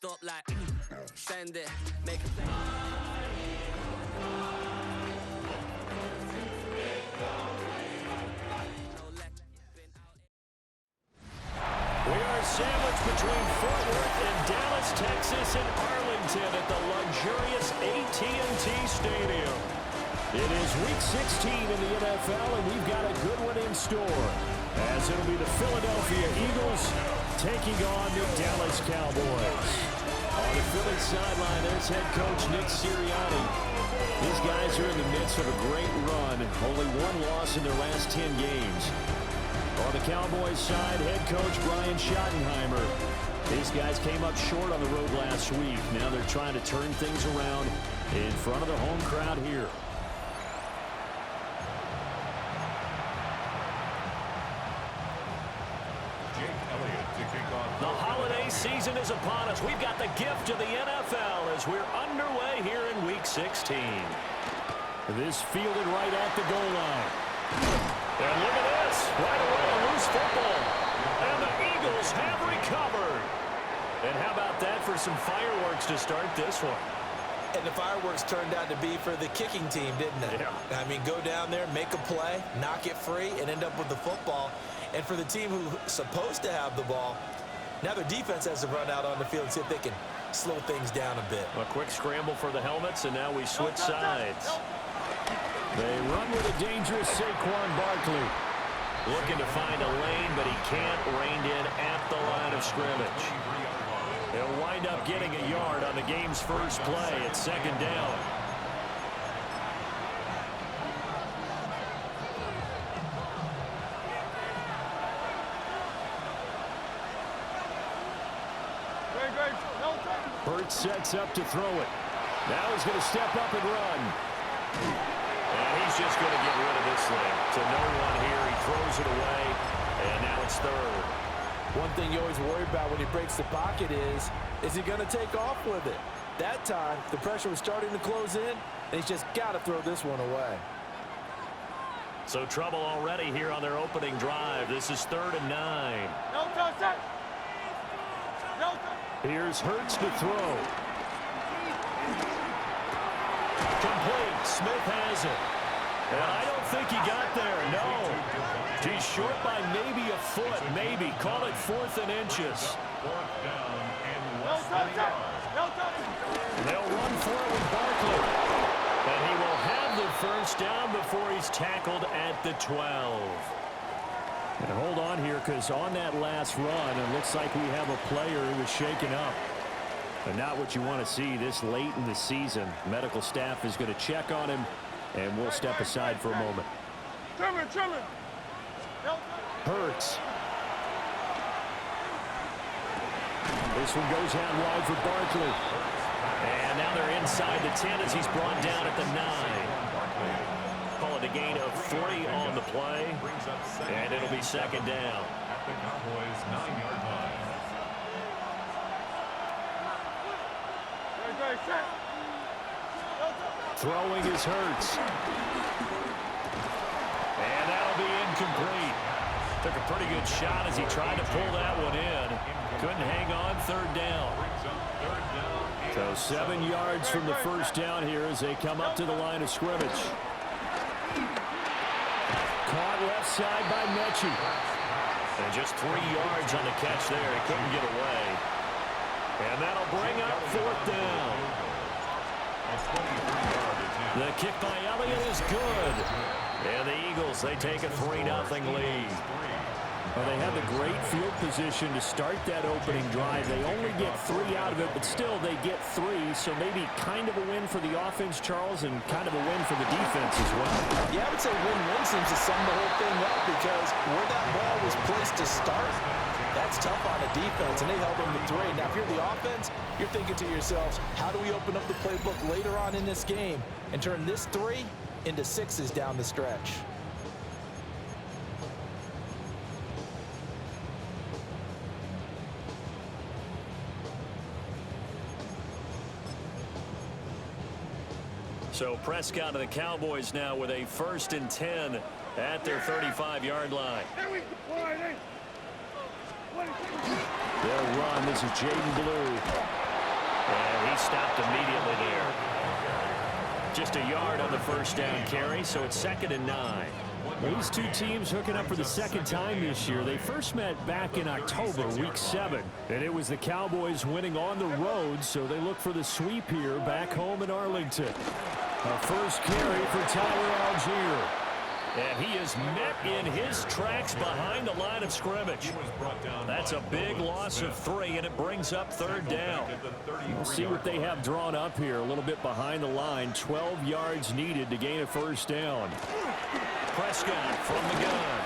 up like send it, make it play. We are sandwiched between Fort Worth and Dallas, Texas, and Arlington at the luxurious AT&T Stadium. It is Week 16 in the NFL, and we've got a good one in store, as it'll be the Philadelphia Eagles taking on the Dallas Cowboys. On the Philly sideline, there's head coach Nick Sirianni. These guys are in the midst of a great run, only one loss in their last 10 games. On the Cowboys side, head coach Brian Schottenheimer. These guys came up short on the road last week. Now they're trying to turn things around in front of the home crowd here. The holiday season is upon us. We've got the gift of the NFL as we're underway here in Week 16. This fielded right at the goal line. And look at this. Right away, a loose football. And the Eagles have recovered. And how about that for some fireworks to start this one? And the fireworks turned out to be for the kicking team, didn't they? Yeah. I mean, go down there, make a play, knock it free, and end up with the football. And for the team who's supposed to have the ball, now their defense has to run out on the field and see if they can slow things down a bit. A quick scramble for the helmets, and now we switch sides. They run with a dangerous Saquon Barkley. Looking to find a lane, but he can't, reined in at the line of scrimmage. He'll wind up getting a yard on the game's first play at second down. Hurts sets up to throw it. Now he's going to step up and run. And he's just going to get rid of this thing. To no one here. He throws it away. And now it's third. One thing you always worry about when he breaks the pocket is he going to take off with it? That time, the pressure was starting to close in, and he's just got to throw this one away. So trouble already here on their opening drive. This is 3rd and 9. No touch. No touch. Here's Hurts to throw. Complete. Smith has it. And I don't think he got there. No. He's short by maybe a foot. Maybe. Call it 4th and inches. No touch. They'll run for it with Barkley. And he will have the first down before he's tackled at the 12. And hold on here, because on that last run, it looks like we have a player who was shaken up. And not what you want to see this late in the season. Medical staff is going to check on him, and we'll step aside for a moment. Chillin'. Hurts. This one goes out wide for Barkley. And now they're inside the 10 as he's brought down at the 9. Call it a gain of 40 on the play. And it'll be second down. At the Cowboys' 9-yard line. Throwing is Hurts. And that'll be incomplete. Took a pretty good shot as he tried to pull that one in. Couldn't hang on, 3rd down. So 7 yards from the first down here as they come up to the line of scrimmage. Caught left side by Mechie. And just 3 yards on the catch there. He couldn't get away. And that'll bring up 4th down. The kick by Elliott is good. And the Eagles, they take a 3-0 lead. Well, they have the great field position to start that opening drive. They only get 3 out of it, but still they get 3. So maybe kind of a win for the offense, Charles, and kind of a win for the defense as well. Yeah, I would say win-win seems to sum the whole thing up because where that ball was placed to start, that's tough on the defense, and they held them to 3. Now, if you're the offense, you're thinking to yourselves, how do we open up the playbook later on in this game and turn this 3 into 6s down the stretch? So Prescott and the Cowboys now with a 1st and 10 at their 35-yard line. They'll run. This is Jaden Blue. stopped immediately there. Just a yard on the first down carry, so it's 2nd and 9. These two teams hooking up for the second time this year. They first met back in October, week 7. And it was the Cowboys winning on the road, so they look for the sweep here back home in Arlington. A first carry for Tyler Algier. And he is met in his tracks behind the line of scrimmage. That's a big loss of 3, and it brings up 3rd down. We'll see what they have drawn up here. A little bit behind the line. 12 yards needed to gain a first down. Prescott from the gun.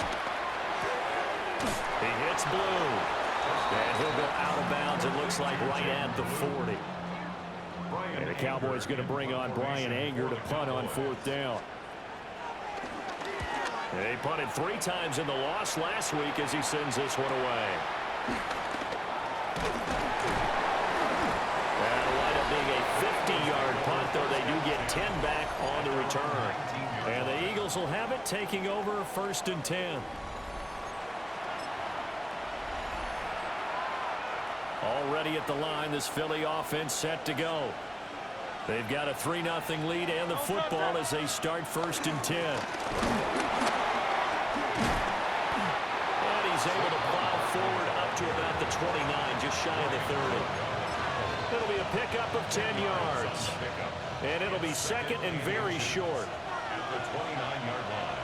He hits blue. And he'll go out of bounds, it looks like, right at the 40. And the Cowboys going to bring on Brian Anger to punt on 4th down. They punted 3 times in the loss last week as he sends this one away. That'll wind up being a 50-yard punt, though they do get 10 back on the return. And the Eagles will have it, taking over 1st and 10. Already at the line, this Philly offense set to go. They've got a 3-0 lead and the football as they start 1st and 10. And he's able to plow forward up to about the 29, just shy of the 30. It'll be a pickup of 10 yards. And it'll be 2nd and very short. The 29-yard line.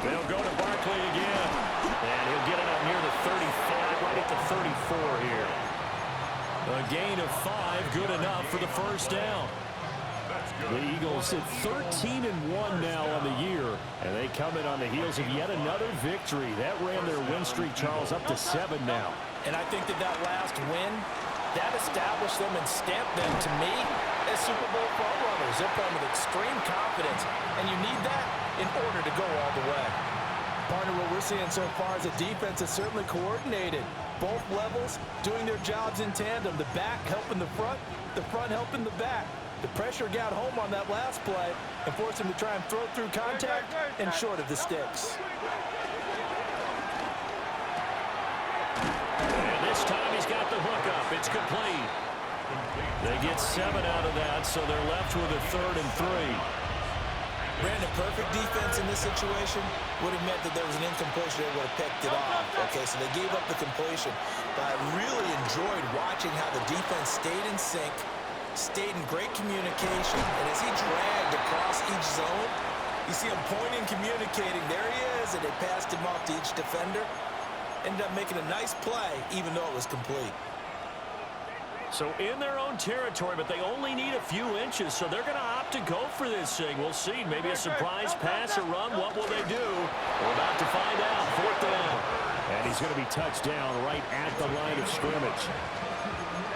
They'll go to Barkley again. And he'll get it up near the 35, right at the 34 here. A gain of 5, good enough for the first down. The Eagles at 13-1 now on the year, and they come in on the heels of yet another victory. That ran their win streak, Charles, up to 7 now. And I think that last win, that established them and stamped them, to me, as Super Bowl frontrunners. They're playing with extreme confidence, and you need that in order to go all the way. Partner, what we're seeing so far is a defense that's certainly coordinated. Both levels doing their jobs in tandem. The back helping the front helping the back. The pressure got home on that last play and forced him to try and throw through contact and short of the sticks. And this time he's got the hook up. It's complete. They get 7 out of that, so they're left with a 3rd and 3. Brandon, perfect defense in this situation would have meant that there was an incompletion. They would have picked it off. Okay, so they gave up the completion. But I really enjoyed watching how the defense stayed in sync, stayed in great communication. And as he dragged across each zone, you see him pointing, communicating. There he is, and they passed him off to each defender. Ended up making a nice play, even though it was complete. So in their own territory, but they only need a few inches, so they're going to opt to go for this thing. We'll see. Maybe a surprise pass or run. What will they do? We're about to find out. 4th down. And he's going to be touched down right at the line of scrimmage.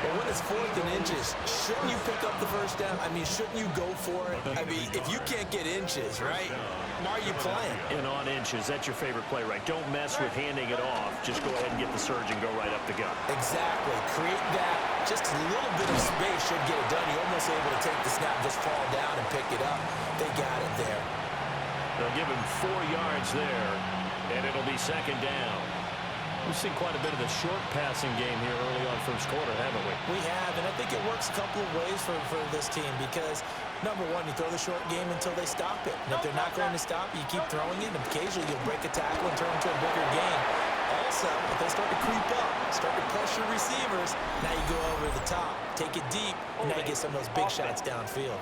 But when it's 4th and inches, shouldn't you pick up the first down? I mean, shouldn't you go for it? I mean, if you can't get inches, right, why are you playing? And on inches, that's your favorite play, right? Don't mess with handing it off. Just go ahead and get the surge and go right up the gut. Exactly. Create that. Just a little bit of space should get it done. You're almost able to take the snap, just fall down and pick it up. They got it there. They'll give him 4 yards there, and it'll be 2nd down. We've seen quite a bit of the short passing game here early on first quarter, haven't we? We have, and I think it works a couple of ways for this team because, number one, you throw the short game until they stop it. And if they're not going to stop it, you keep throwing it, and occasionally you'll break a tackle and turn it into a bigger game. Also, if they start to creep up, start to pressure receivers, now you go over the top, take it deep, and now you get some of those big shots downfield.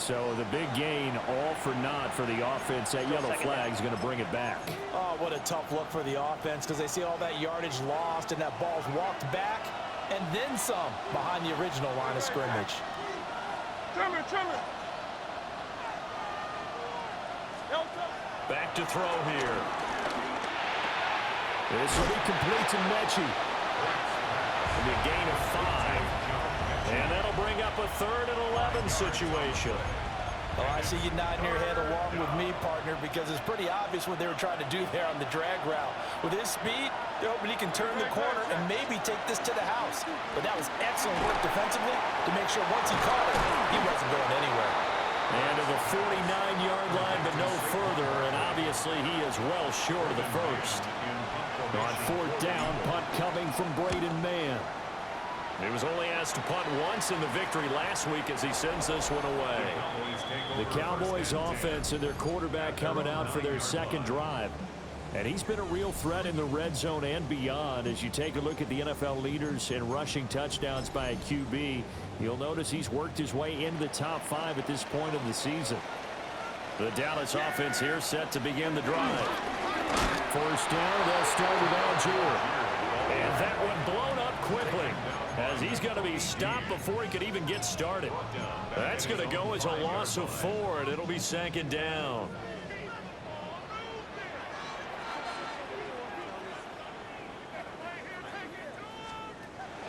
So the big gain, all for naught for the offense. That yellow flag is going to bring it back. Oh, what a tough look for the offense because they see all that yardage lost and that ball's walked back and then some behind the original line of scrimmage. Back to throw here. This will be complete to Mechie. It'll be a gain of 5. And that'll bring up a 3rd and 11 situation. Oh, I see you nodding your head along with me, partner, because it's pretty obvious what they were trying to do there on the drag route. With his speed, they're hoping he can turn the corner and maybe take this to the house. But that was excellent work defensively to make sure once he caught it, he wasn't going anywhere. And to the 49-yard line, but no further. And obviously, he is well short of the first. On fourth down, punt coming from Braden Mann. He was only asked to punt once in the victory last week as he sends this one away. The Cowboys offense and their quarterback coming out for their second drive. And he's been a real threat in the red zone and beyond. As you take a look at the NFL leaders in rushing touchdowns by a QB, you'll notice he's worked his way into the top 5 at this point of the season. The Dallas offense here set to begin the drive. First down, they'll start with Algier. And that one blown up quickly as he's going to be stopped before he could even get started. That's going to go as a loss of 4, and it'll be second down.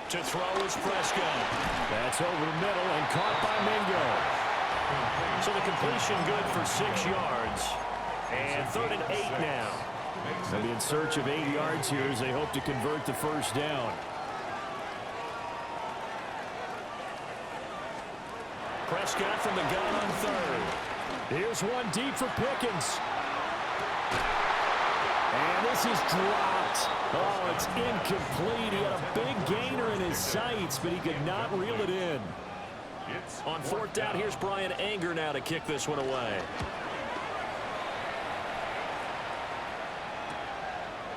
To throw is Prescott. That's over the middle and caught by Mingo. So the completion good for 6 yards. And 3rd and 8 now. They'll be in search of 8 yards here as they hope to convert the first down. Prescott from the gun on 3rd. Here's one deep for Pickens. And this is dropped. Oh, it's incomplete. He had a big gainer in his sights, but he could not reel it in. On 4th down, here's Brian Anger now to kick this one away.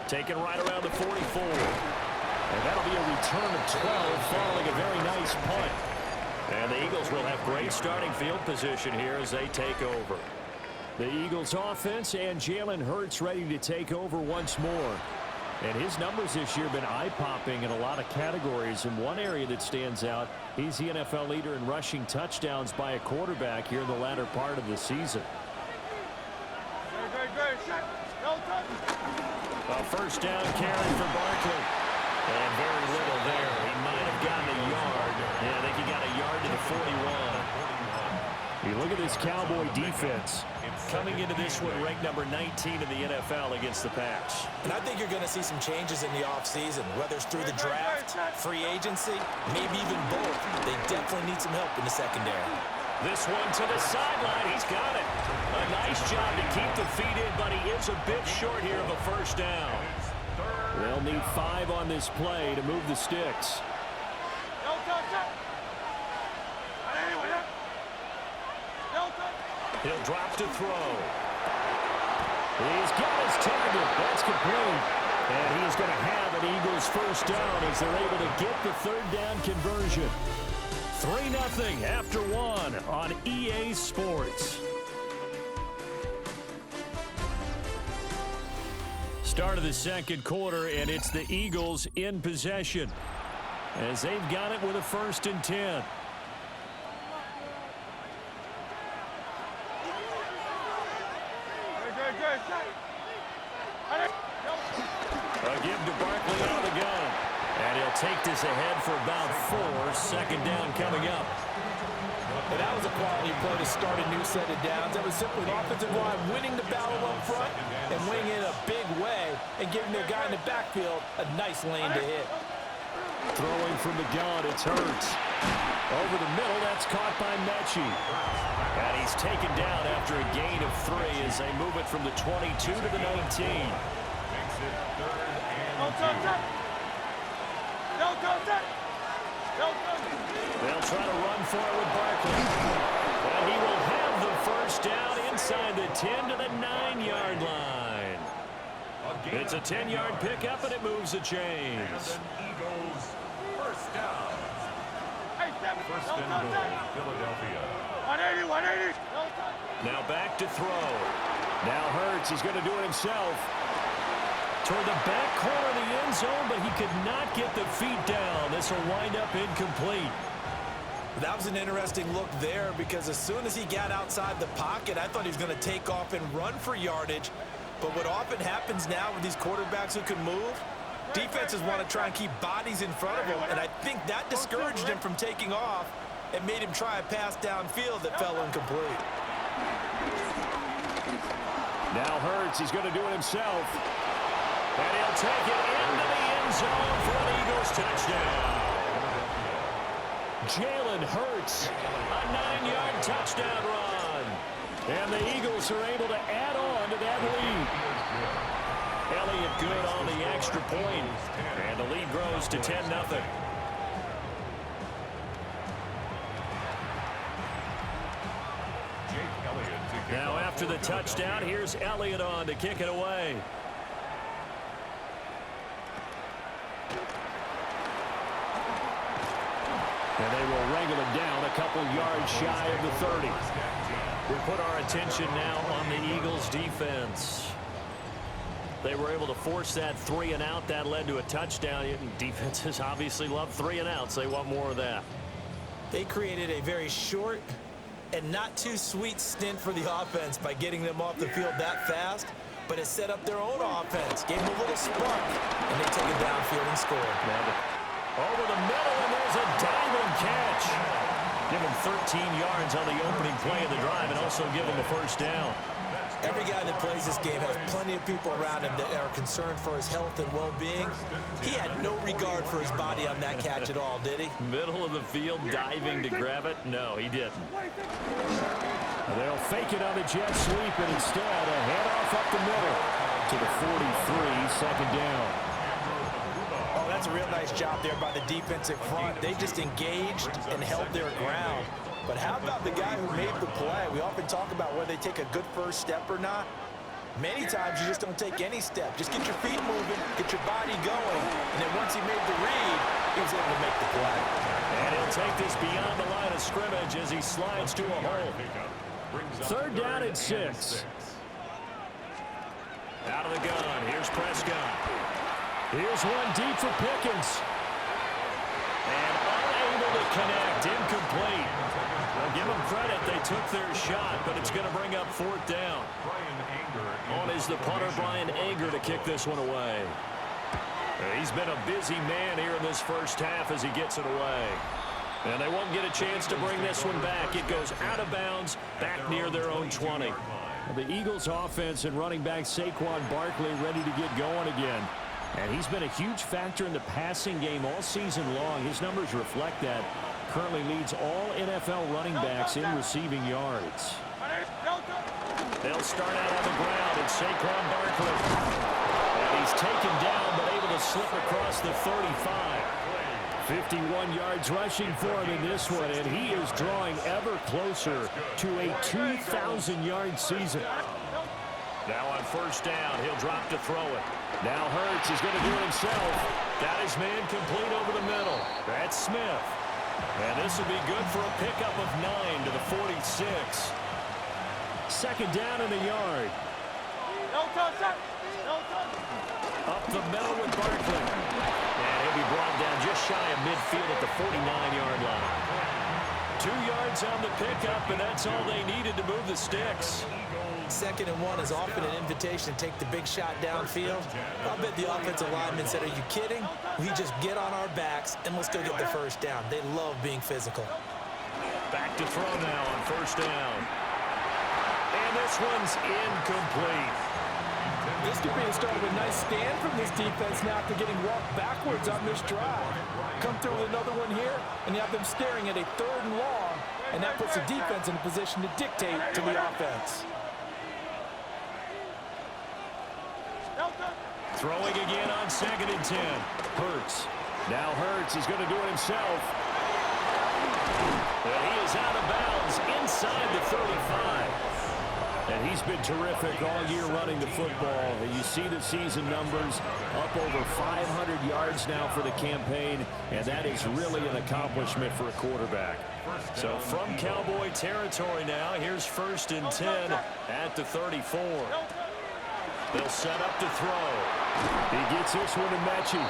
Taken right around the 44. And that'll be a return of 12 following a very nice punt. And the Eagles will have great starting field position here as they take over. The Eagles offense and Jalen Hurts ready to take over once more. And his numbers this year have been eye-popping in a lot of categories. In one area that stands out, he's the NFL leader in rushing touchdowns by a quarterback here in the latter part of the season. A first down carry for Barkley. And very little there. He might have gotten a yard. Yeah, I think he got a yard to the 41. You look at this Cowboy defense. Coming into this one ranked number 19 in the NFL against the pass. And I think you're going to see some changes in the offseason, whether it's through the draft, free agency, maybe even both. They definitely need some help in the secondary. This one to the sideline. He's got it. A nice job to keep the feet in, but he is a bit short here of a first down. They'll need 5 on this play to move the sticks. He'll drop to throw. He's got his target. That's complete. And he's going to have an Eagles first down as they're able to get the 3rd down conversion. 3-0 after 1 on EA Sports. Start of the second quarter, and it's the Eagles in possession as they've got it with a 1st and 10. A give to Barkley out of the gun. And he'll take this ahead for about 4. 2nd down coming up. And that was a quality play to start a new set of downs. That was simply an offensive line winning the battle up front and winning in a big way and giving their guy in the backfield a nice lane to hit. Throwing from the gun, it's Hurts. Over the middle, that's caught by Mechie. And he's taken down after a gain of 3 as they move it from the 22 to the 19. They'll try to run for it with Barkley. And he will have the first down inside the 10 to the 9-yard line. It's a 10-yard pickup, and it moves the chains. Eagles, first down. First and goal, Philadelphia. 180. Now back to throw. Now Hurts is going to do it himself. Toward the back corner of the end zone, but he could not get the feet down. This will wind up incomplete. That was an interesting look there because as soon as he got outside the pocket, I thought he was going to take off and run for yardage. But what often happens now with these quarterbacks who can move, defenses want to try and keep bodies in front of him, and I think that discouraged him from taking off and made him try a pass downfield that fell incomplete. Now Hurts, he's going to do it himself. And he'll take it into the end zone for an Eagles touchdown. Jalen Hurts, a 9-yard touchdown run. And the Eagles are able to add on to that lead. Elliott good on the extra point. And the lead grows to 10-0. Now after the touchdown, here's Elliott on to kick it away. And they will wrangle it down a couple yards shy of the 30. We put our attention now on the Eagles' defense. They were able to force that 3-and-out. That led to a touchdown. Defenses obviously love 3-and-outs. They want more of that. They created a very short and not too sweet stint for the offense by getting them off the field that fast, but it set up their own offense, gave them a little spark, and they took it downfield and scored. Over the middle, and there's a diving catch. Give him 13 yards on the opening play of the drive and also give him a first down. Every guy that plays this game has plenty of people around him that are concerned for his health and well-being. He had no regard for his body on that catch at all, did he? Middle of the field, diving to grab it. No, he didn't. They'll fake it on the jet sweep, and instead a handoff up the middle to the 43, second down. Oh, that's a real nice job there by the defensive front. They just engaged and held their ground. But how about the guy who made the play? We often talk about whether they take a good first step or not. Many times you just don't take any step. Just get your feet moving, get your body going, and then once he made the read, he was able to make the play. And he'll take this beyond the line of scrimmage as he slides to a hole. Third down and 6. Out of the gun, here's Prescott. Here's one deep for Pickens. And unable to connect, incomplete. Well, give them credit, they took their shot, but it's going to bring up fourth down. On is the punter, Brian Anger, to kick this one away. He's been a busy man here in this first half as he gets it away. And they won't get a chance to bring this one back. It goes out of bounds, back near their own 20. The Eagles' offense and running back Saquon Barkley ready to get going again. And he's been a huge factor in the passing game all season long. His numbers reflect that. Currently leads all NFL running backs in receiving yards. They'll start out on the ground, and Saquon Barkley. And he's taken down, but able to slip across the 35. 51 yards rushing for him in this one, and he is drawing ever closer to a 2,000-yard season. Now on first down, he'll drop to throw it. Now Hurts is going to do it himself. Got his man complete over the middle. That's Smith. And this will be good for a pickup of 9 to the 46. Second down in the yard. Up the middle with Barkley. And he'll be brought down just shy of midfield at the 49-yard line. 2 yards on the pickup, and that's all they needed to move the sticks. Second and 1 is often an invitation to take the big shot downfield. I bet the offensive lineman said, are you kidding? We just get on our backs and let's go get the first down. They love being physical. Back to throw now on first down. And this one's incomplete. This could be the start of a nice stand from this defense now after getting walked backwards on this drive. Come through with another one here, and you have them staring at a 3rd and long, and that puts the defense in a position to dictate to the offense. Throwing again on 2nd and 10. Hurts. Now Hurts is going to do it himself. And he is out of bounds inside the 35. And he's been terrific all year running the football. And you see the season numbers up over 500 yards now for the campaign. And that is really an accomplishment for a quarterback. So from Cowboy territory now, here's 1st and 10 at the 34. They'll set up to throw. He gets this one to Mechie.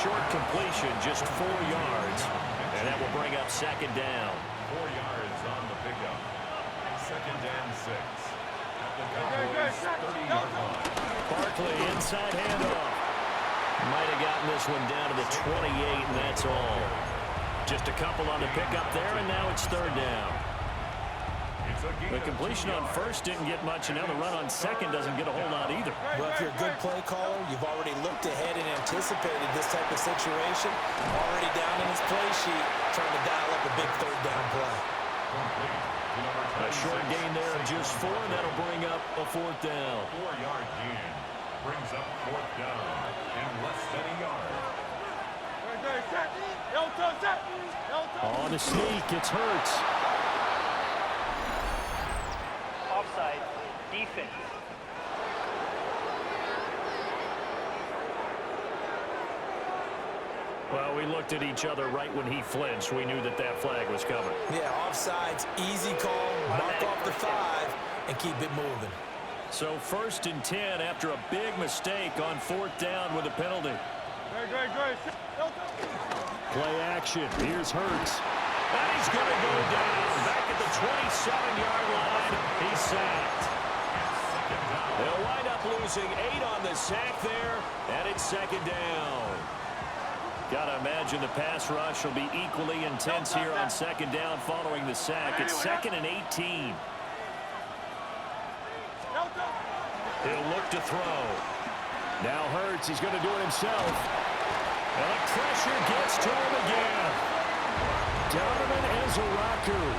Short completion, just 4 yards. And that will bring up 2nd down. 4 yards on the pickup. 2nd and 6. At the Cowboys' 30-yard line. Barkley, inside handoff. Might have gotten this one down to the 28, and that's all. Just a couple on the pickup there, and now it's 3rd down. The completion on 1st didn't get much, and now the run on 2nd doesn't get a whole lot either. Well, if you're a good play caller, you've already looked ahead and anticipated this type of situation. Already down in his play sheet, trying to dial up a big 3rd down play. A short gain there of just 4, and that'll bring up a 4th down. 4-yard gain brings up 4th down and less than a yard. On the sneak, it's Hurts. Offside, defense. Well, we looked at each other right when he flinched. We knew that that flag was coming. Yeah, offsides, easy call, mark off the 5, and keep it moving. So 1st and 10 after a big mistake on 4th down with a penalty. Play action. Here's Hurts. And he's going to go down back at the 27-yard line. He's sacked. They'll wind up losing 8 on the sack there, and it's 2nd down. Got to imagine the pass rush will be equally intense here on 2nd down following the sack. It's 2nd and 18. He'll look to throw. Now Hurts, he's going to do it himself. And the pressure gets to him again. Donovan as a rocker.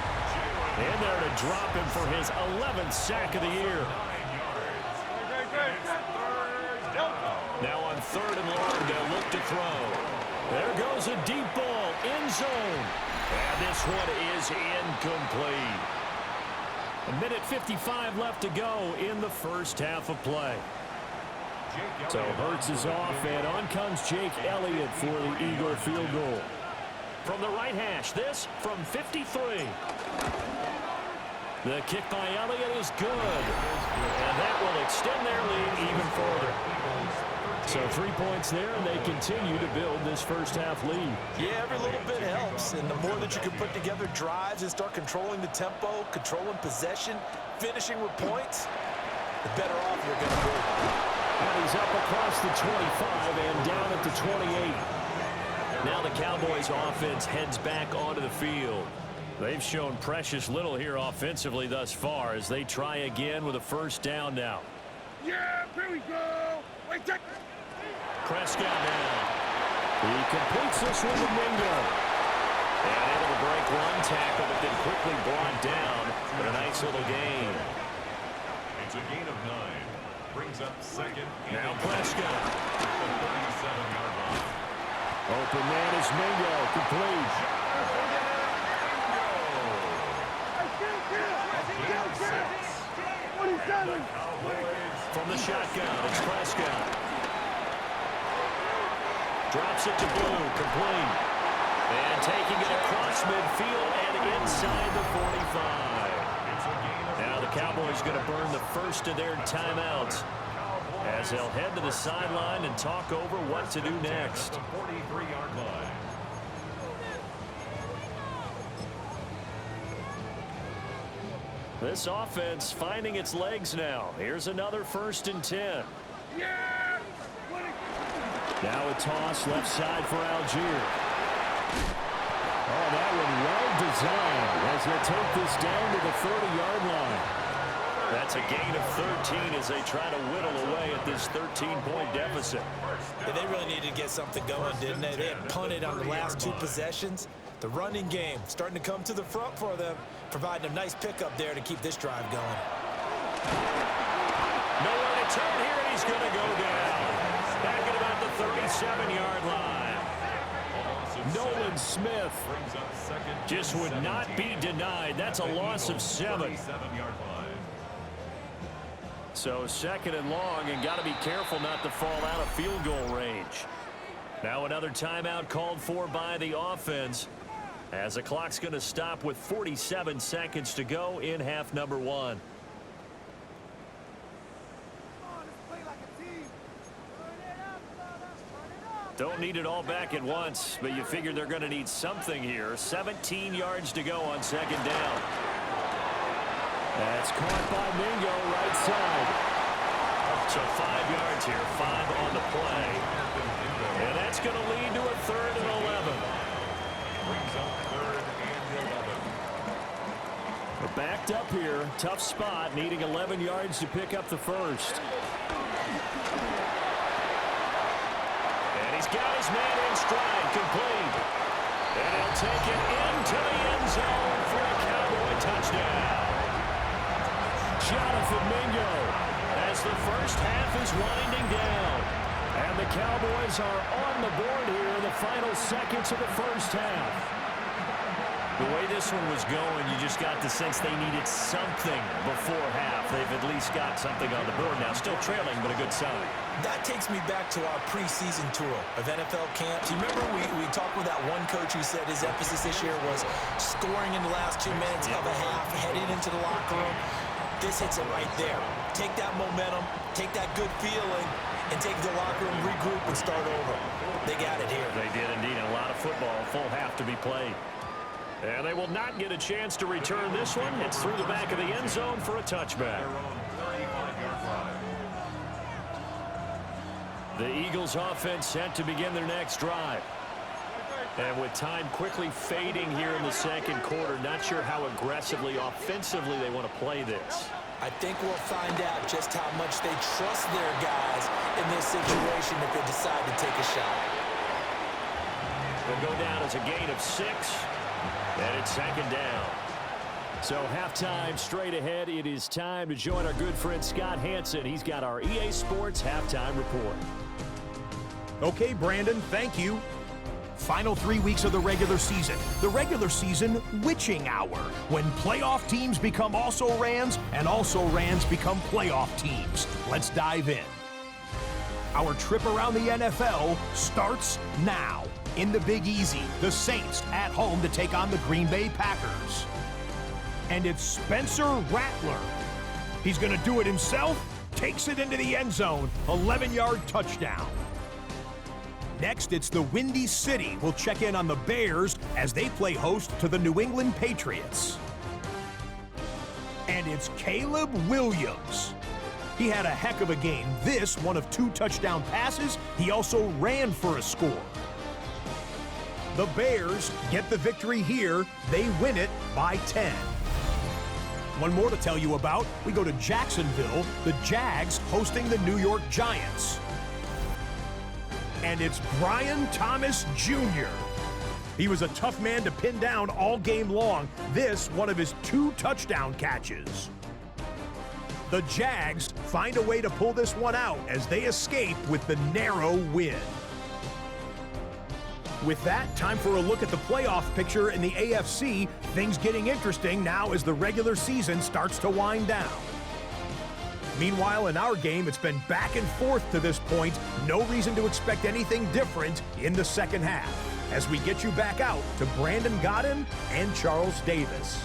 In there to drop him for his 11th sack of the year. Now on 3rd and long, they'll look to throw. There goes a deep ball, end zone. And this one is incomplete. 1:55 left to go in the first half of play. So Hurts is off, and on comes Jake Elliott for the Eagle field goal. From the right hash, this from 53. The kick by Elliott is good. And that will extend their lead even further. So 3 points there, and they continue to build this first half lead. Yeah, every little bit helps, and the more that you can put together drives and start controlling the tempo, controlling possession, finishing with points, the better off you're going to be. And he's up across the 25 and down at the 28. Now the Cowboys offense heads back onto the field. They've shown precious little here offensively thus far as they try again with a 1st down now. Yeah, here we go. Wait, check. Prescott now. He completes this one with Mingo. And able to break one tackle, but then quickly brought down. But a nice little gain. It's a gain of 9. Brings up 2nd. Now Prescott. The 37-yard line. Open man is Mingo. Complete. From the shotgun, it's Prescott. Drops it to Blue, complete. And taking it across midfield and inside the 45. Now the Cowboys going to burn the first of their timeouts as they'll head to the sideline and talk over what to do next. The 43-yard line. This offense finding its legs now. Here's another 1st and 10. Now a toss left side for Algier. Oh, that one well designed as they'll take this down to the 30-yard line. That's a gain of 13 as they try to whittle away at this 13-point deficit. Yeah, they really needed to get something going, didn't they? They had punted on the last 2 possessions. The running game starting to come to the front for them, providing a nice pickup there to keep this drive going. Nowhere to turn here, and he's going to go down. Back at about the 37-yard line. Nolan Smith just would not be denied. That's a loss of 7. So 2nd and long, and got to be careful not to fall out of field goal range. Now another timeout called for by the offense as the clock's going to stop with 47 seconds to go in half number 1. Don't need it all back at once, but you figure they're going to need something here. 17 yards to go on 2nd down. That's caught by Mingo right side. So 5 yards here, 5 on the play. And that's going to lead to a 3rd and 11. Brings up 3rd and 11. We're backed up here. Tough spot, needing 11 yards to pick up the first. And he's got his man in stride, complete. And he'll take it into the end zone for a Cowboy touchdown. Jonathan Mingo as the first half is winding down. And the Cowboys are on the board here in the final seconds of the first half. The way this one was going, you just got the sense they needed something before half. They've at least got something on the board now. Still trailing, but a good sign. That takes me back to our preseason tour of NFL camps. You remember we talked with that one coach who said his emphasis this year was scoring in the last 2 minutes of a half, heading into the locker room. This hits it right there. Take that momentum, take that good feeling, and take the locker room, regroup, and start over. They got it here. They did indeed. A lot of football, full half to be played. And they will not get a chance to return this one. It's through the back of the end zone for a touchback. The Eagles offense set to begin their next drive. And with time quickly fading here in the second quarter, not sure how aggressively, offensively they want to play this. I think we'll find out just how much they trust their guys in this situation if they decide to take a shot. They'll go down as a gain of 6. And it's second down. So halftime straight ahead. It is time to join our good friend Scott Hansen. He's got our EA Sports halftime report. Okay, Brandon, thank you. Final 3 weeks of the regular season. The regular season witching hour, when playoff teams become also-rans and also-rans become playoff teams. Let's dive in. Our trip around the NFL starts now. In the Big Easy, the Saints at home to take on the Green Bay Packers. And it's Spencer Rattler. He's going to do it himself, takes it into the end zone, 11-yard touchdown. Next, it's the Windy City. We'll check in on the Bears as they play host to the New England Patriots. And it's Caleb Williams. He had a heck of a game. This, one of 2 touchdown passes. He also ran for a score. The Bears get the victory here. They win it by 10. One more to tell you about. We go to Jacksonville, the Jags hosting the New York Giants. And it's Brian Thomas Jr. He was a tough man to pin down all game long. This, one of his 2 touchdown catches. The Jags find a way to pull this one out as they escape with the narrow win. With that, time for a look at the playoff picture in the AFC. Things getting interesting now as the regular season starts to wind down. Meanwhile, in our game, it's been back and forth to this point. No reason to expect anything different in the second half. As we get you back out to Brandon Godden and Charles Davis.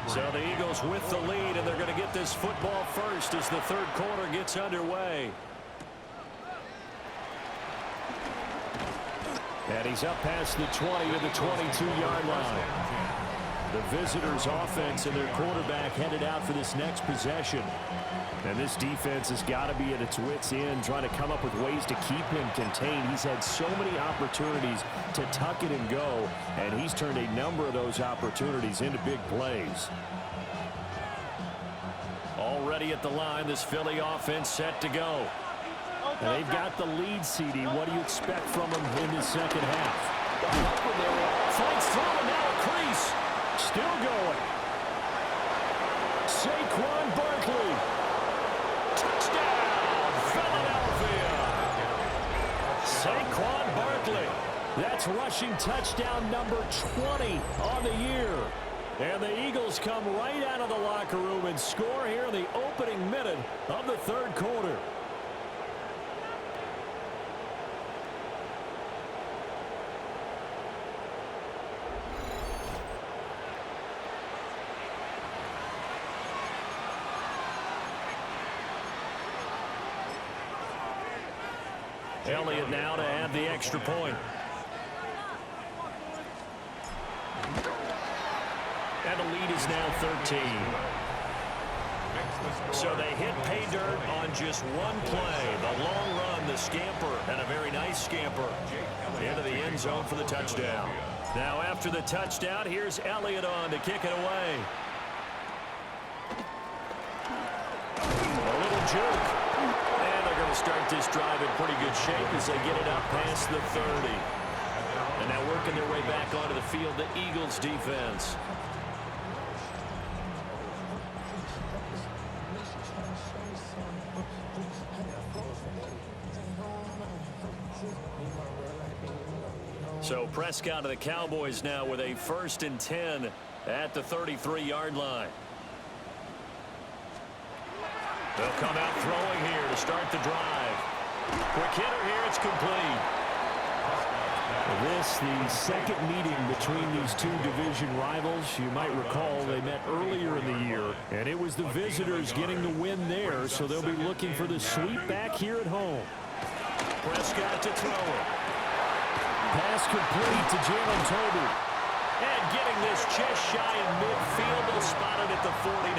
So the Eagles with the lead, and they're going to get this football first as the third quarter gets underway. And he's up past the 20 to the 22-yard line. The visitors' offense and their quarterback headed out for this next possession. And this defense has got to be at its wits' end, trying to come up with ways to keep him contained. He's had so many opportunities to tuck it and go, and he's turned a number of those opportunities into big plays. Already at the line, this Philly offense set to go. And they've got the lead, CD. What do you expect from them in the second half? Fights through and now a crease. Still going. Saquon Barkley. Touchdown, Philadelphia. Saquon Barkley. That's rushing touchdown number 20 on the year. And the Eagles come right out of the locker room and score here in the opening minute of the third quarter. Elliott now to add the extra point. And the lead is now 13. So they hit pay dirt on just one play. The long run, the scamper, and a very nice scamper into the end zone for the touchdown. Now after the touchdown, here's Elliott on to kick it away. A little juke. And they're going to start this drive in pretty good shape as they get it up past the 30. And now working their way back onto the field, the Eagles defense. So Prescott of the Cowboys now with a 1st and 10 at the 33-yard line. They'll come out throwing here to start the drive. Quick hitter here, it's complete. This, the second meeting between these two division rivals. You might recall they met earlier in the year, and it was the visitors getting the win there, so they'll be looking for the sweep back here at home. Prescott to throw it. Pass complete to Jalen Hurts. And getting this just shy in midfield, they'll spot it at the 49.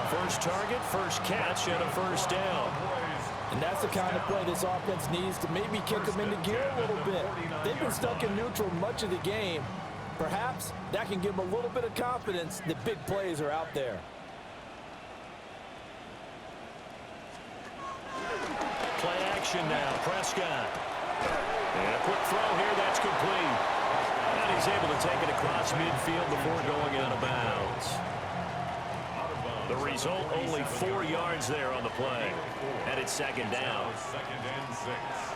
First target, first catch, and a first down. And that's the kind of play this offense needs to maybe kick them into gear a little bit. They've been stuck in neutral much of the game. Perhaps that can give them a little bit of confidence that big plays are out there. Play action now, Prescott. And a quick throw here, that's complete. And he's able to take it across midfield before going out of bounds. The result, only 4 yards there on the play. And it's 2nd down.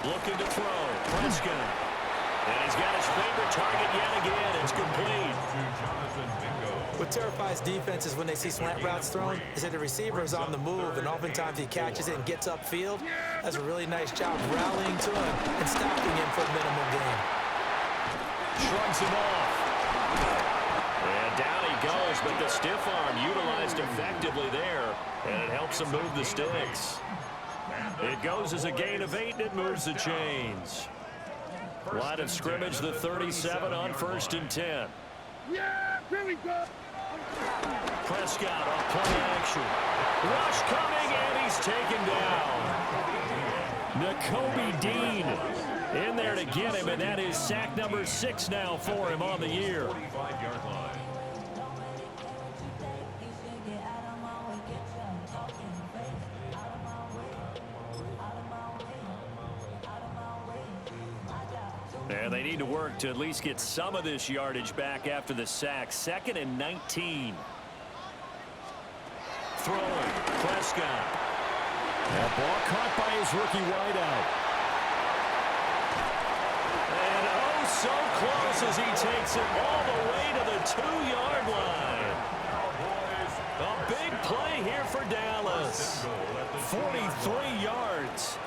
Looking to throw, Prescott. And he's got his favorite target yet again. It's complete. What terrifies defenses when they see slant routes thrown is that the receiver is on the move, and oftentimes he catches it and gets upfield. That's a really nice job rallying to him and stopping him for a minimum gain. Shrugs him off. And down he goes, but the stiff arm utilized effectively there, and it helps him move the sticks. It goes as a gain of 8, and it moves the chains. Line of scrimmage, the 37 on 1st and 10. Yeah, here we go. Prescott on play action. Rush coming, and he's taken down. Nakobe Dean in there to get him, and that is sack number 6 now for him on the year. And they need to work to at least get some of this yardage back after the sack. 2nd and 19. Throwing, Prescott. That ball caught by his rookie wideout. And oh, so close as he takes it all the way to the 2-yard line. A big play here for Dallas. 43 yards.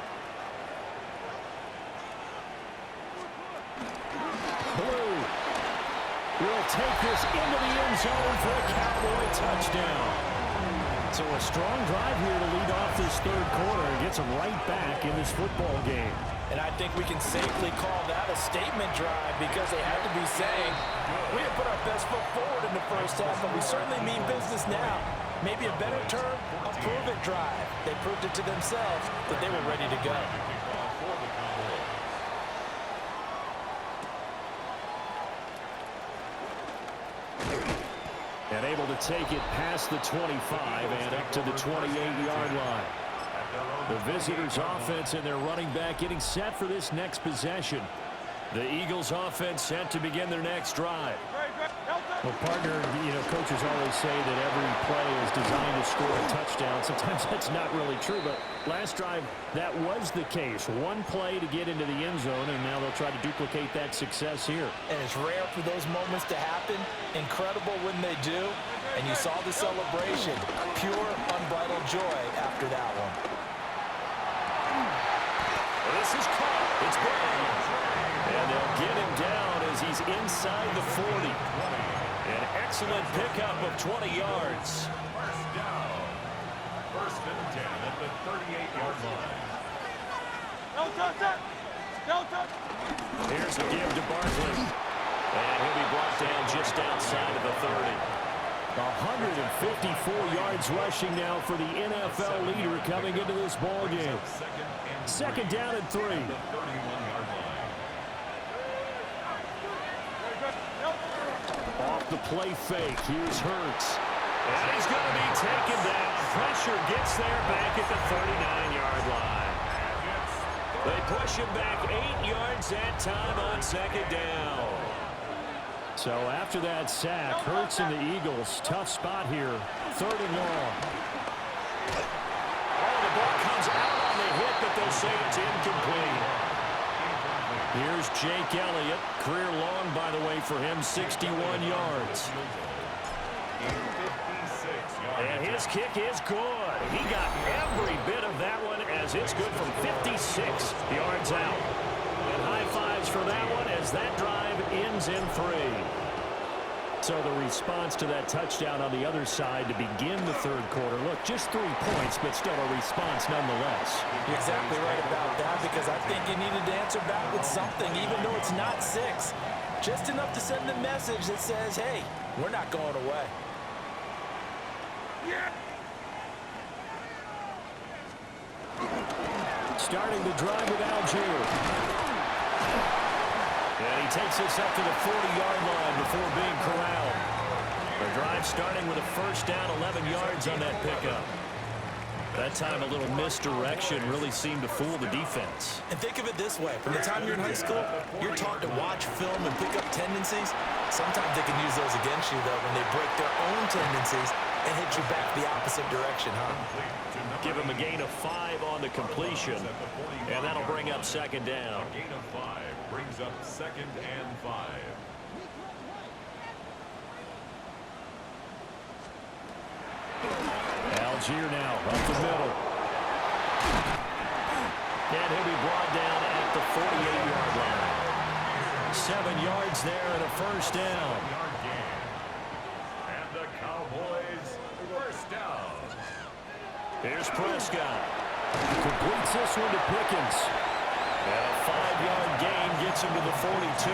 Blue will take this into the end zone for a Cowboy touchdown. So a strong drive here to lead off this 3rd quarter and gets them right back in this football game. And I think we can safely call that a statement drive because they had to be saying, we have put our best foot forward in the first half, but we certainly mean business now. Maybe a better term, a prove-it drive. They proved it to themselves that they were ready to go. And able to take it past the 25 and up to the 28-yard line. The visitors' offense and their running back getting set for this next possession. The Eagles' offense set to begin their next drive. Well, partner, coaches always say that every play is designed to score a touchdown. Sometimes that's not really true, but last drive, that was the case. One play to get into the end zone, and now they'll try to duplicate that success here. And it's rare for those moments to happen. Incredible when they do. And you saw the celebration. Pure, unbridled joy after that one. This is caught. It's Brown. And they'll get him down as he's inside the 40. An excellent pickup of 20 yards. First down. 1st and 10 at the 38-yard line. Here's the give to Barkley. And he'll be brought down just outside of the 30. 154 yards rushing now for the NFL leader coming into this ball game. Second down and 3. Off the play fake. Here's Hurts. And he's going to be taken down. Pressure gets there back at the 39-yard line. They push him back 8 yards that time on second down. So after that sack, Hurts and the Eagles, tough spot here. 3rd and long. Oh, the ball comes out on the hit, but they'll say it's incomplete. Here's Jake Elliott. Career long, by the way, for him, 61 yards. And his kick is good. He got every bit of that one as it's good from 56 yards out. And high fives for that one as that drive ends in 3. So the response to that touchdown on the other side to begin the 3rd quarter. Look, just 3 points, but still a response nonetheless. You're exactly right about that because I think you needed to answer back with something, even though it's not 6. Just enough to send a message that says, hey, we're not going away. Starting the drive with Algier. And he takes this up to the 40-yard line before being corralled. The drive starting with a first down, 11 yards on that pickup. That time a little misdirection really seemed to fool the defense. And think of it this way. From the time you're in high school, you're taught to watch film and pick up tendencies. Sometimes they can use those against you, though, when they break their own tendencies and hit you back the opposite direction, huh? Give him a gain of 5 on the completion, and that'll bring up second down. A gain of 5 brings up 2nd and 5. Algier now up the middle. And he'll be brought down at the 48-yard line. 7 yards there and a first down. And the Cowboys first down. Here's Prescott. Completes this one to Pickens. And a 5-yard gain gets him to the 42.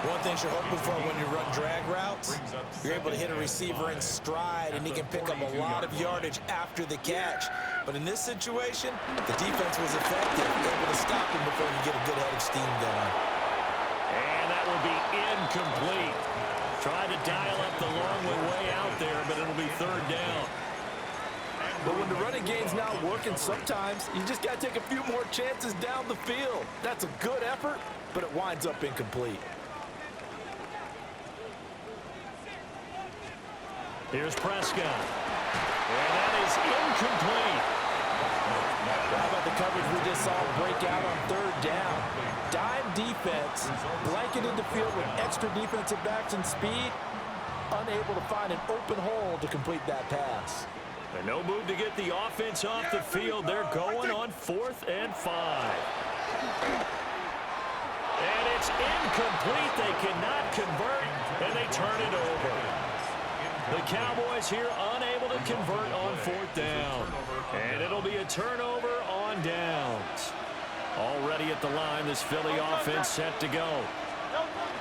One thing you're hoping for when you run drag routes, you're able to hit a receiver in stride, and he can pick up a lot of yardage after the catch. But in this situation, the defense was effective, able to stop him before you get a good head of steam going. And that will be incomplete. Tried to dial up the long way out there, but it'll be 3rd down. But when the running game's not working, sometimes you just got to take a few more chances down the field. That's a good effort, but it winds up incomplete. Here's Prescott. And that is incomplete. How about the coverage we just saw break out on 3rd down? Dime defense, blanketed the field with extra defensive backs and speed, unable to find an open hole to complete that pass. And no move to get the offense off the field. They're going on 4th and 5. And it's incomplete. They cannot convert, and they turn it over. The Cowboys here unable to convert on 4th down. And it'll be a turnover on downs. Already at the line, this Philly offense set to go.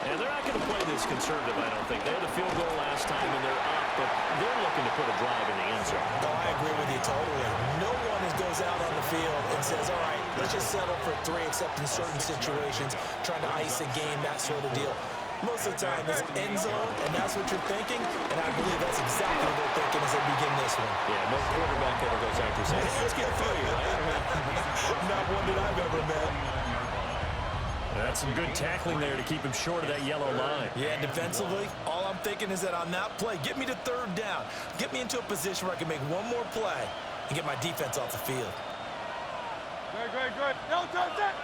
And they're not going to play this conservative, I don't think. They had the field goal last time, and they're up, but they're looking to put a drive in the end zone. Oh, I agree with you totally. No one goes out on the field and says, all right, let's just settle for 3, except in certain situations, trying to ice a game, that sort of deal. Most of the time, it's end zone, and that's what you're thinking, and I believe that's exactly what they're thinking as they begin this one. Yeah, no quarterback ever goes out there saying, let's get a few, right? Not one that I've ever met. That's some good tackling there to keep him short of that yellow line. Yeah, defensively, all I'm thinking is that on that play, get me to 3rd down. Get me into a position where I can make one more play and get my defense off the field. Good. No, touch that.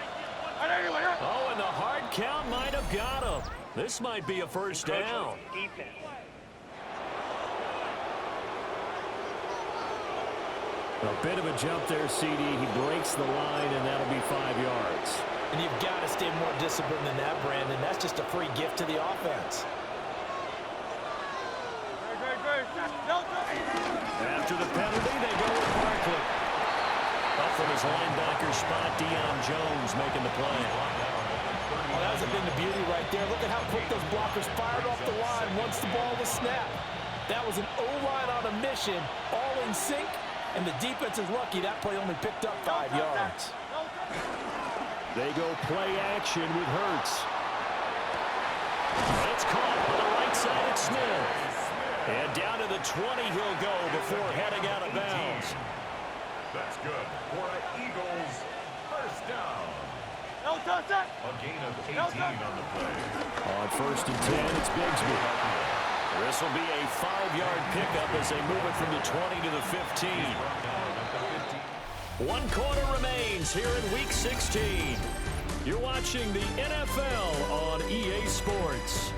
Oh, and the hard count might have got him. This might be a first down. A bit of a jump there, CD. He breaks the line, and that'll be 5 yards. And you've got to stay more disciplined than that, Brandon. That's just a free gift to the offense. After the penalty, they go with Barkley. Up from his linebacker spot, Deion Jones making the play. Oh, that was a thing of beauty right there. Look at how quick those blockers fired off the line once the ball was snapped. That was an O-line on a mission, all in sync, and the defense is lucky that play only picked up 5 yards. They go play action with Hurts. It's caught on the right side at Smith. And down to the 20 he'll go before heading out of bounds. That's good for an Eagles first down. A gain of 18 on the play. On 1st and 10, it's Bigsby. This will be a 5-yard pickup as they move it from the 20 to the 15. 1 quarter remains here in Week 16. You're watching the NFL on EA Sports.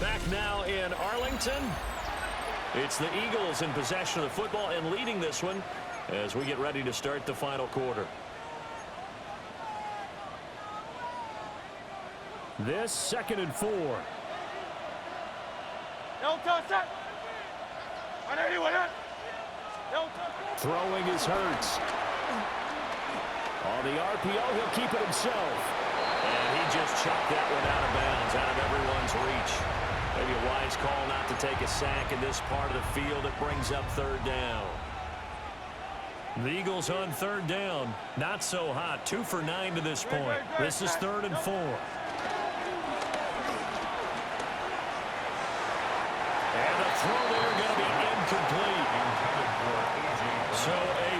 Back now in Arlington. It's the Eagles in possession of the football and leading this one as we get ready to start the final quarter. This 2nd and 4. Throwing is Hurts. On the RPO, he'll keep it himself. And he just chucked that one out of bounds, out of everyone's reach. Maybe a wise call not to take a sack in this part of the field. It brings up 3rd down. The Eagles on 3rd down. Not so hot. 2 for 9 to this point. This is 3rd and 4. And the throw there going to be incomplete. So a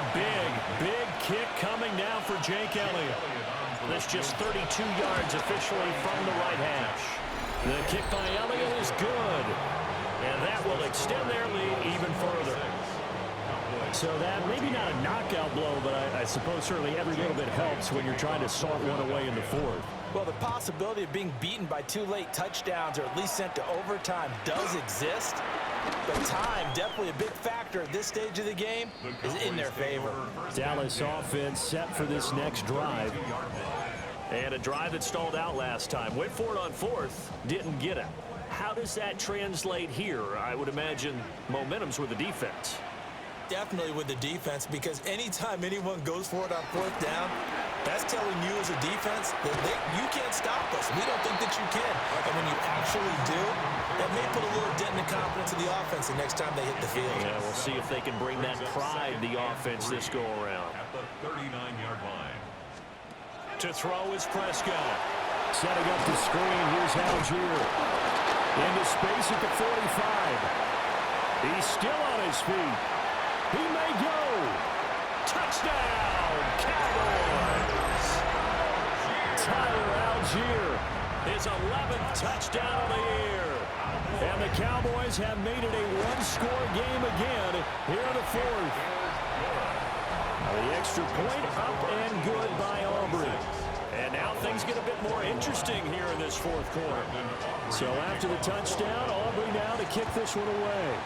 big kick coming now for Jake Elliott. This just 32 yards officially from the right hash. The kick by Elliott is good. And that will extend their lead even further. So that maybe not a knockout blow, but I suppose certainly every little bit helps when you're trying to salt one away in the 4th. Well, the possibility of being beaten by 2 late touchdowns or at least sent to overtime does exist. But time, definitely a big factor at this stage of the game, is in their favor. Dallas offense set for this next drive. And a drive that stalled out last time. Went for it on 4th, didn't get it. How does that translate here? I would imagine momentum's with the defense. Definitely with the defense, because anytime anyone goes for it on 4th down, that's telling you as a defense that you can't stop us. We don't think that you can. And when you actually do, that may put a little dent in the confidence of the offense the next time they hit the field. Yeah, we'll see if they can bring that pride, the offense, this go-around. At the 39-yard line. To throw is Prescott. Setting up the screen, here's Algier. Into space at the 45. He's still on his feet. He may go. Touchdown, Cowboys. Tyler Algier, his 11th touchdown of the year. And the Cowboys have made it a 1-score game again here in the 4th. The extra point up and good by Aubrey. And now things get a bit more interesting here in this 4th quarter. So after the touchdown, Aubrey now to kick this one away.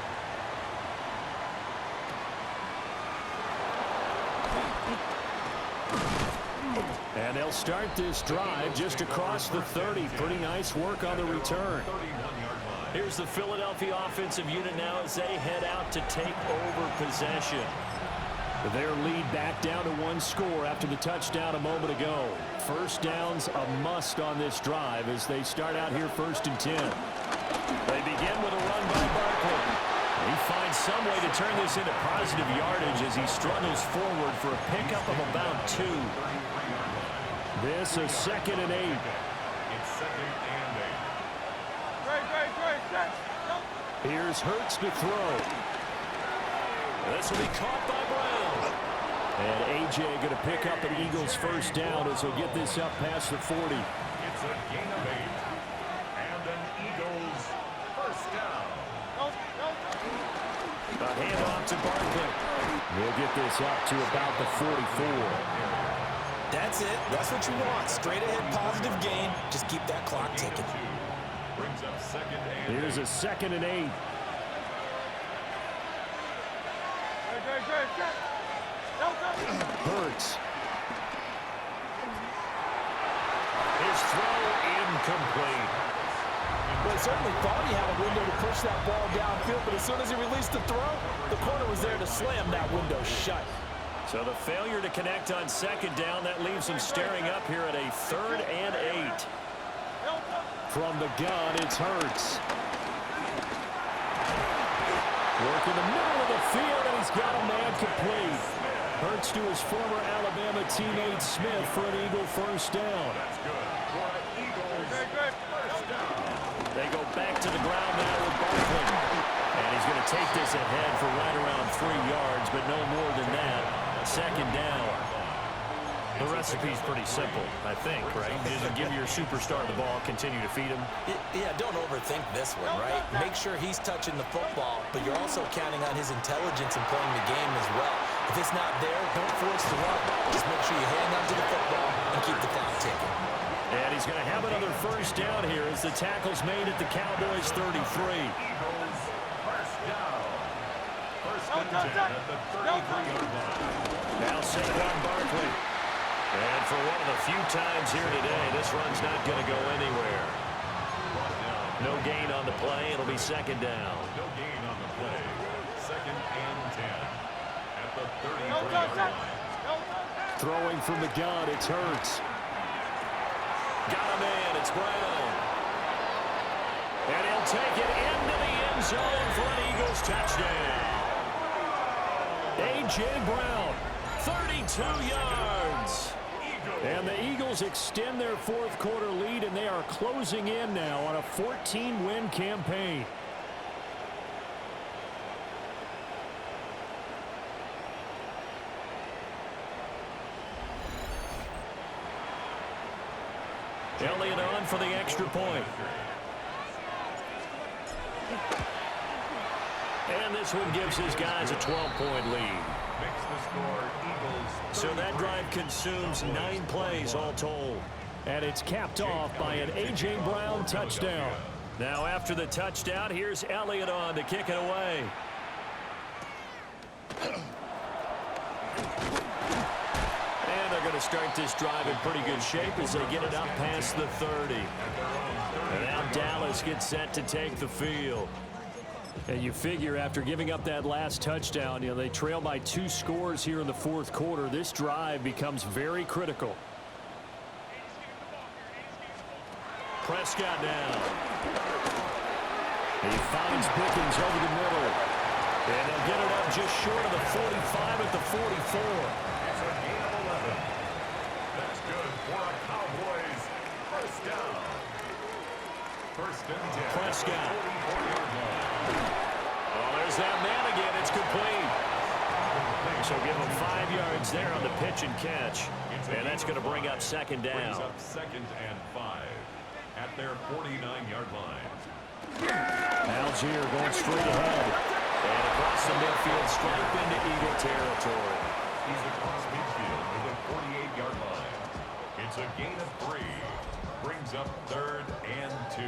And they'll start this drive just across the 30. Pretty nice work on the return. Here's the Philadelphia offensive unit now as they head out to take over possession. Their lead back down to 1 score after the touchdown a moment ago. First down's a must on this drive as they start out here 1st and 10. They begin with a run by Barkley. He finds some way to turn this into positive yardage as he struggles forward for a pickup of about 2. This is 2nd and 8. It's 2nd and 8. Here's Hurts to throw. This will be caught by Brown. And A.J. going to pick up an Eagles first down as he'll get this up past the 40. It's a gain of 8. And an Eagles first down. A handoff to Barkley. We'll get this up to about the 44. That's it. That's what you want. Straight ahead positive gain. Just keep that clock ticking. Brings up 2nd and 8. Here's a 2nd and 8. Hurts. His throw incomplete. Well, he certainly thought he had a window to push that ball downfield, but as soon as he released the throw, the corner was there to slam that window shut. So the failure to connect on second down, that leaves them staring up here at a 3rd and 8. From the gun, it's Hurts. Working the middle of the field, and he's got a man complete. Hurts to his former Alabama teammate Smith for an Eagle first down. That's good. For an Eagles first down. They go back to the ground now with Barkley. And he's going to take this ahead for right around 3 yards, but no more than that. Second down. The recipe's pretty simple, I think, right? You just give your superstar the ball, continue to feed him. Yeah, don't overthink this one, right? Make sure he's touching the football, but you're also counting on his intelligence in playing the game as well. If it's not there, don't force the run. Just make sure you hang on to the football and keep the clock ticking. And he's going to have another first down here as the tackle's made at the Cowboys 33. Eagles first down. First and 10 at the 33-yard line. Now Saquon Barkley. And for one of the few times here today, this run's not going to go anywhere. No gain on the play. It'll be second down. No gain on the play. Second and 10 at the 33-yard line. Throwing from the gun, it's Hurts. Got a man, it's Brown. And he'll take it into the end zone for an Eagles touchdown. A.J. Brown, 32 yards. And the Eagles extend their fourth quarter lead, and they are closing in now on a 14-win campaign. Elliott on for the extra point. And this one gives his guys a 12-point lead. Makes the score Eagles. So that drive consumes 9 plays all told. And it's capped off by an A.J. Brown touchdown. Now after the touchdown, here's Elliott on to kick it away. And they're going to start this drive in pretty good shape as they get it up past the 30. And now Dallas gets set to take the field. And you figure after giving up that last touchdown, you know, they trail by 2 scores here in the fourth quarter. This drive becomes very critical. Prescott down. He finds Pickens over the middle. And they'll get it up just short of the 45 at the 44. It's a gain of 11. That's good for a Cowboys first down. First and 10. Prescott. 44-yard line. Oh, there's that man again. It's complete. So give him 5 yards there on the pitch and catch. And that's going to bring up second down. Brings up second and 5 at their 49-yard line. Algier going straight ahead. And across the midfield, stripe into Eagle territory. He's across midfield to the 48-yard line. It's a gain of 3. Brings up third and 2.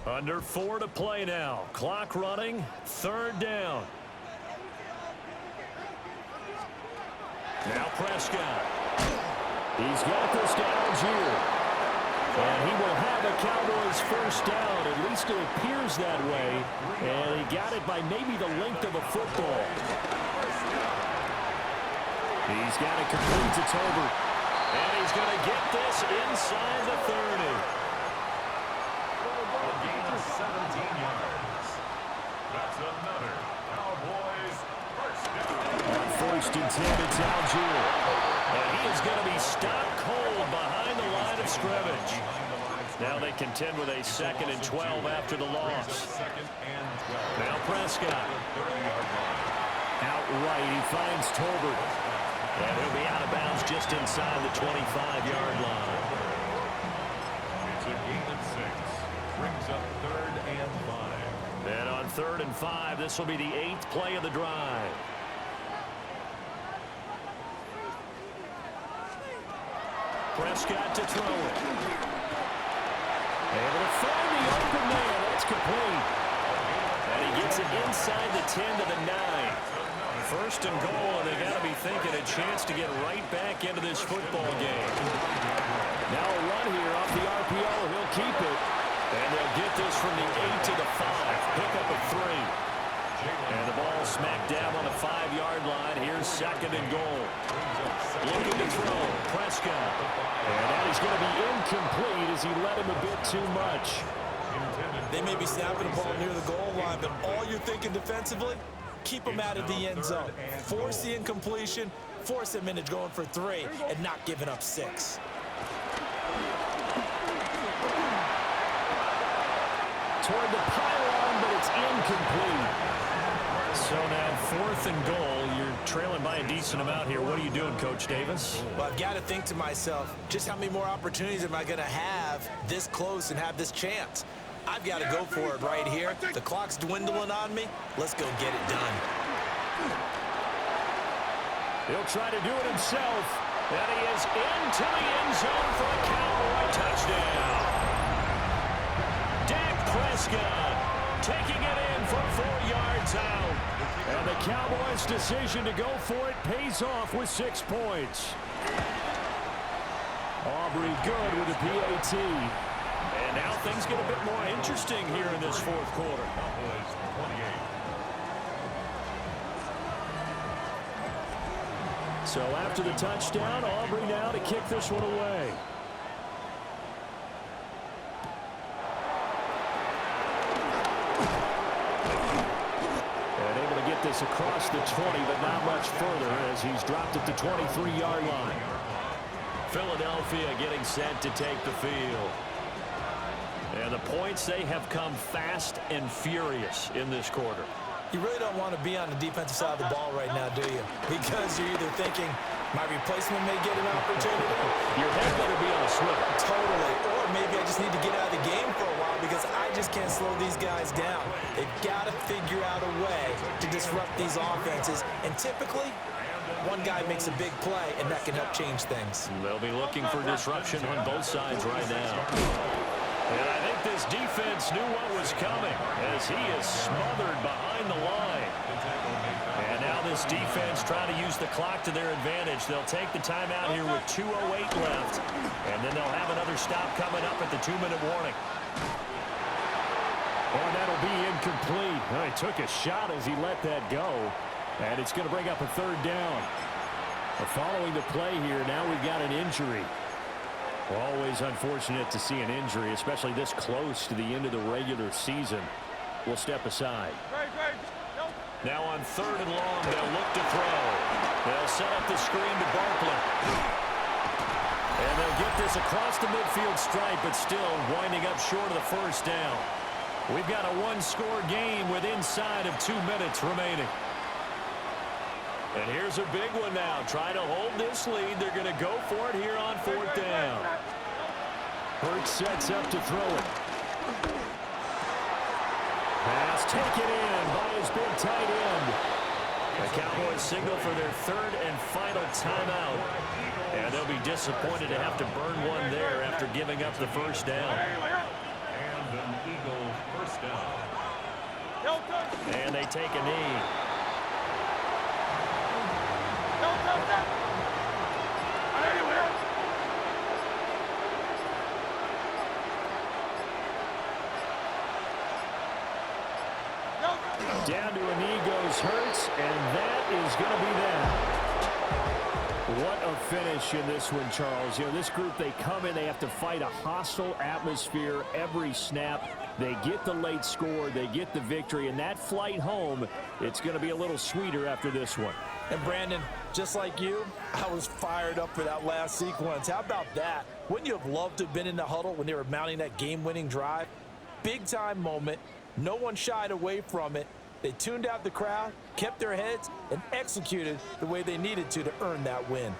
Under 4 to play now. Clock running. Third down. Now Prescott. He's got this to Algier. And he will have a Cowboys first down. At least it appears that way. And he got it by maybe the length of a football. He's got it complete to Tolbert. And he's going to get this inside the 30. A gain of 17 yards. That's another Cowboys first down. On first and 10, it's Algier. And he is going to be stopped cold behind the line of scrimmage. Now they contend with a second and 12 after the loss. Second and 12. Now Prescott. Outright, he finds Tolbert. And he'll be out of bounds just inside the 25-yard line. It's a gain of 6. Brings up third and 5. And on third and 5, this will be the 8th play of the drive. Prescott to throw it. Able to find the open man. That's complete. And he gets it inside the 10 to the 9. First and goal, and they got to be thinking a chance to get right back into this football game. Now a run here off the RPO. He'll keep it. And they'll get this from the 8 to the 5. Pick up a 3. And the ball smacked down on the 5-yard line. Here's 2nd and goal. Looking to throw. Prescott. And that is going to be incomplete as he led him a bit too much. They may be snapping the ball near the goal line, but all you're thinking defensively, keep them out of the end zone. Force the incompletion, force them into going for 3, and not giving up 6. Toward the pylon, but it's incomplete. So now 4th and goal. You're trailing by a decent amount here. What are you doing, Coach Davis? Well, I've got to think to myself, just how many more opportunities am I going to have this close and have this chance? I've got to go for it right here. The clock's dwindling on me. Let's go get it done. He'll try to do it himself. And he is into the end zone for a Cowboy touchdown. Dak Prescott taking it in from 4 yards out. And the Cowboys' decision to go for it pays off with 6 points. Aubrey good with a PAT. And now things get a bit more interesting here in this 4th quarter. So after the touchdown, Aubrey now to kick this one away. And able to get this across the 20, but not much further as he's dropped at the 23-yard line. Philadelphia getting set to take the field. And the points, they have come fast and furious in this quarter. You really don't want to be on the defensive side of the ball right now, do you? Because you're either thinking, my replacement may get an opportunity. Your head better be on a swivel. Totally. Or maybe I just need to get out of the game for a while because I just can't slow these guys down. They've got to figure out a way to disrupt these offenses. And typically, one guy makes a big play, and that can help change things. They'll be looking for disruption on both sides right now. And I think this defense knew what was coming as he is smothered behind the line. And now this defense trying to use the clock to their advantage. They'll take the timeout here with 2:08 left. And then they'll have another stop coming up at the 2-minute warning. Oh, that'll be incomplete. Oh, he took a shot as he let that go. And it's going to bring up a 3rd down. Following the play here, now we've got an injury. Always unfortunate to see an injury, especially this close to the end of the regular season. We'll step aside. Now on 3rd and long, they'll look to throw. They'll set up the screen to Barkley. And they'll get this across the midfield stripe, but still winding up short of the 1st down. We've got a 1-score game with inside of 2 minutes remaining. And here's a big one now. Trying to hold this lead. They're going to go for it here on 4th down. Hurts sets up to throw it. Pass taken in by his big tight end. The Cowboys signal for their 3rd and final timeout. And they'll be disappointed to have to burn one there after giving up the 1st down. And an Eagles 1st down. And they take a knee. Down to a knee goes Hurts, and that is going to be that. What a finish in this one, Charles. You know, this group, they come in, they have to fight a hostile atmosphere every snap. They get the late score, they get the victory, and that flight home, it's going to be a little sweeter after this one. And Brandon, just like you, I was fired up for that last sequence. How about that? Wouldn't you have loved to have been in the huddle when they were mounting that game-winning drive? Big-time moment. No one shied away from it. They tuned out the crowd, kept their heads, and executed the way they needed to earn that win.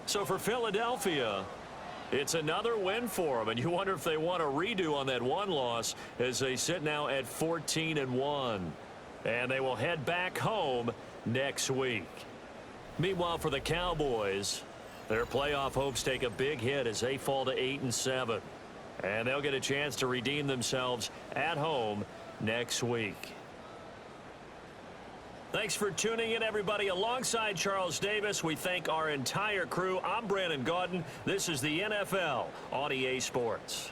So for Philadelphia, it's another win for them, and you wonder if they want a redo on that one loss as they sit now at 14-1. And they will head back home next week. Meanwhile, for the Cowboys, their playoff hopes take a big hit as they fall to 8-7. And they'll get a chance to redeem themselves at home next week. Thanks for tuning in, everybody. Alongside Charles Davis, we thank our entire crew. I'm Brandon Gaudin. This is the NFL on EA Sports.